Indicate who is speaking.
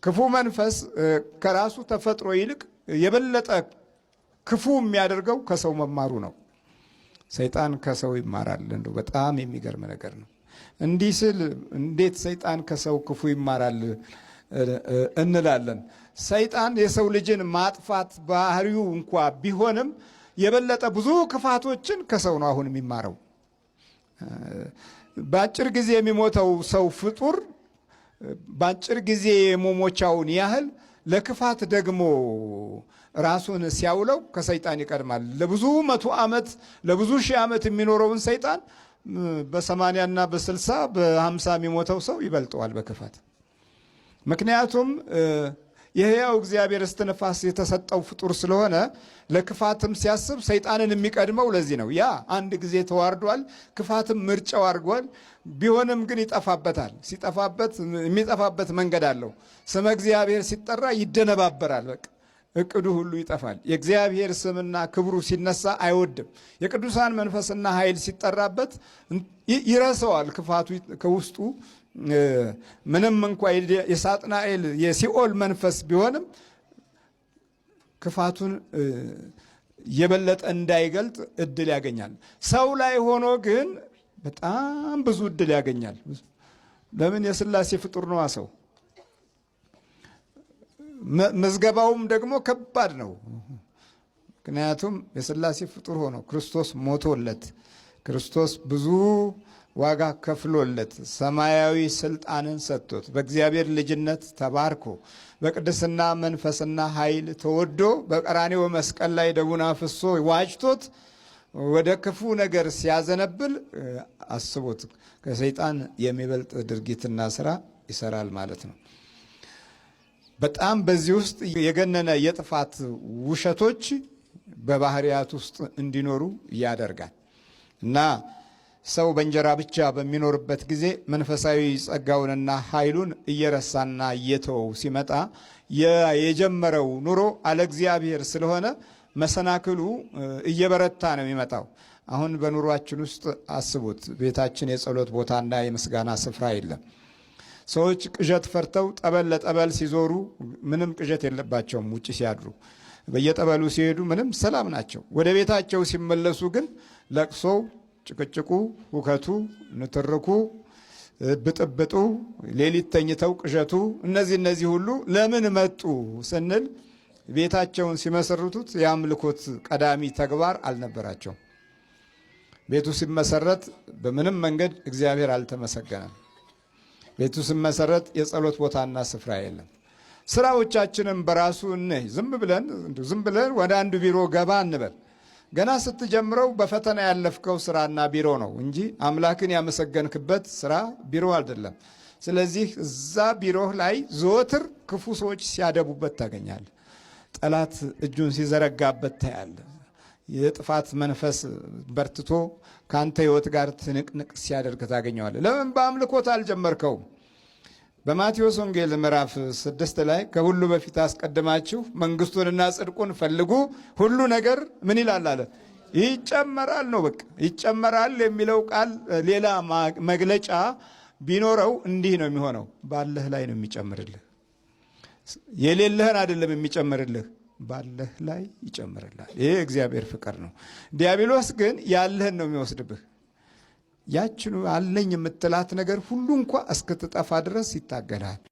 Speaker 1: ክፉ መንፈስ ከራሱ ተፈጥሮ ይልቅ የበለጠ ክፉ የሚያደርገው ከሰው መማሩ ነው። ሰይጣን ከሰው ይማራል። እንደው በጣም የሚገርም ነገር ነው። እንዲህ ስል እንዴት ሰይጣን ከሰው ክፉ ይማራል እንላለን። ሰይጣን የሰው ልጅን ማጥፋት ባህሪው እንኳ ቢሆንም የበለጠ ብዙ ክፋቶችን ከሰው ነው አሁን የሚማረው። በአጭር ጊዜ የሚሞተው ሰው ፍጡር በአጭር ጊዜ የመሞቻውን ያህል ለክፋት ደግሞ ራሱን ሲያውለው ከሰይጣን ይቀድማል። ለብዙ መቶ ዓመት ለብዙ ሺህ ዓመት የሚኖረውን ሰይጣን በ80 እና በ60 በ50 የሚሞተው ሰው ይበልጠዋል በክፋት። ምክንያቱም የሕያው እግዚአብሔር እስትንፋስ የተሰጠው ፍጡር ስለሆነ ለክፋትም ሲያስብ ሰይጣንን የሚቀድመው ለዚህ ነው። ያ አንድ ጊዜ ተዋርዷል፣ ክፋትም ምርጫው አድርጓል። ቢሆንም ግን ይጠፋበታል። ሲጠፋበት የሚጠፋበት መንገድ አለው። ስመ እግዚአብሔር ሲጠራ ይደነባበራል። በቃ እቅዱ ሁሉ ይጠፋል። የእግዚአብሔር ስምና ክብሩ ሲነሳ አይወድም። የቅዱሳን መንፈስና ኃይል ሲጠራበት ይረሰዋል። ክፋቱ ከውስጡ ምንም እንኳ የሳጥናኤል የሲኦል መንፈስ ቢሆንም ክፋቱን የበለጠ እንዳይገልጥ እድል ያገኛል። ሰው ላይ ሆኖ ግን በጣም ብዙ እድል ያገኛል። ለምን? የሥላሴ ፍጡር ነዋ ሰው። መዝገባውም ደግሞ ከባድ ነው። ምክንያቱም የሥላሴ ፍጡር ሆኖ ክርስቶስ ሞቶለት ክርስቶስ ብዙ ዋጋ ከፍሎለት ሰማያዊ ስልጣንን ሰጥቶት በእግዚአብሔር ልጅነት ተባርኮ በቅድስና መንፈስና ኃይል ተወዶ በቀራንዮ መስቀል ላይ ደሙን አፍሶ ዋጅቶት ወደ ክፉ ነገር ሲያዘነብል አስቦት ከሰይጣን የሚበልጥ ድርጊትና ስራ ይሰራል ማለት ነው። በጣም በዚህ ውስጥ የገነነ የጥፋት ውሸቶች በባህሪያት ውስጥ እንዲኖሩ ያደርጋል እና ሰው በእንጀራ ብቻ በሚኖርበት ጊዜ መንፈሳዊ ጸጋውንና ኃይሉን እየረሳና እየተወው ሲመጣ የጀመረው ኑሮ አለ እግዚአብሔር ስለሆነ መሰናክሉ እየበረታ ነው የሚመጣው። አሁን በኑሯችን ውስጥ አስቡት፣ ቤታችን የጸሎት ቦታና የምስጋና ስፍራ የለም። ሰዎች ቅዠት ፈርተው ጠበል ለጠበል ሲዞሩ ምንም ቅዠት የለባቸውም። ውጭ ሲያድሩ በየጠበሉ ሲሄዱ ምንም ሰላም ናቸው። ወደ ቤታቸው ሲመለሱ ግን ለቅሶው፣ ጭቅጭቁ፣ ሁከቱ፣ ንትርኩ፣ ብጥብጡ፣ ሌሊት ተኝተው ቅዠቱ፣ እነዚህ ሁሉ ለምን መጡ ስንል ቤታቸውን ሲመሰርቱት የአምልኮት ቀዳሚ ተግባር አልነበራቸውም። ቤቱ ሲመሰረት በምንም መንገድ እግዚአብሔር አልተመሰገነም። ቤቱ ሲመሰረት የጸሎት ቦታና ስፍራ የለም። ስራዎቻችንም በራሱ ዝም ብለን ወደ አንዱ ቢሮ ገባ እንበል። ገና ስትጀምረው በፈተና ያለፍከው ስራና ቢሮ ነው እንጂ አምላክን ያመሰገንክበት ስራ ቢሮ አይደለም። ስለዚህ እዛ ቢሮህ ላይ ዘወትር ክፉ ሰዎች ሲያደቡበት ታገኛለህ። ጠላት እጁን ሲዘረጋበት ታያለህ። የጥፋት መንፈስ በርትቶ ካንተ ሕይወት ጋር ትንቅንቅ ሲያደርግ ታገኘዋለህ። ለምን? በአምልኮት አልጀመርከውም። በማቴዎስ ወንጌል ምዕራፍ 6 ላይ ከሁሉ በፊት አስቀድማችሁ መንግስቱንና ጽድቁን ፈልጉ፣ ሁሉ ነገር ምን ይላል አለ? ይጨመራል ነው። በቃ ይጨመራል የሚለው ቃል ሌላ መግለጫ ቢኖረው እንዲህ ነው የሚሆነው። ባለህ ላይ ነው የሚጨምርልህ። የሌለህን አይደለም የሚጨምርልህ፣ ባለህ ላይ ይጨምርልሃል። ይሄ እግዚአብሔር ፍቅር ነው። ዲያብሎስ ግን ያለህን ነው የሚወስድብህ። ያችኑ አለኝ የምትላት ነገር ሁሉ እንኳ እስክትጠፋ ድረስ ይታገላል።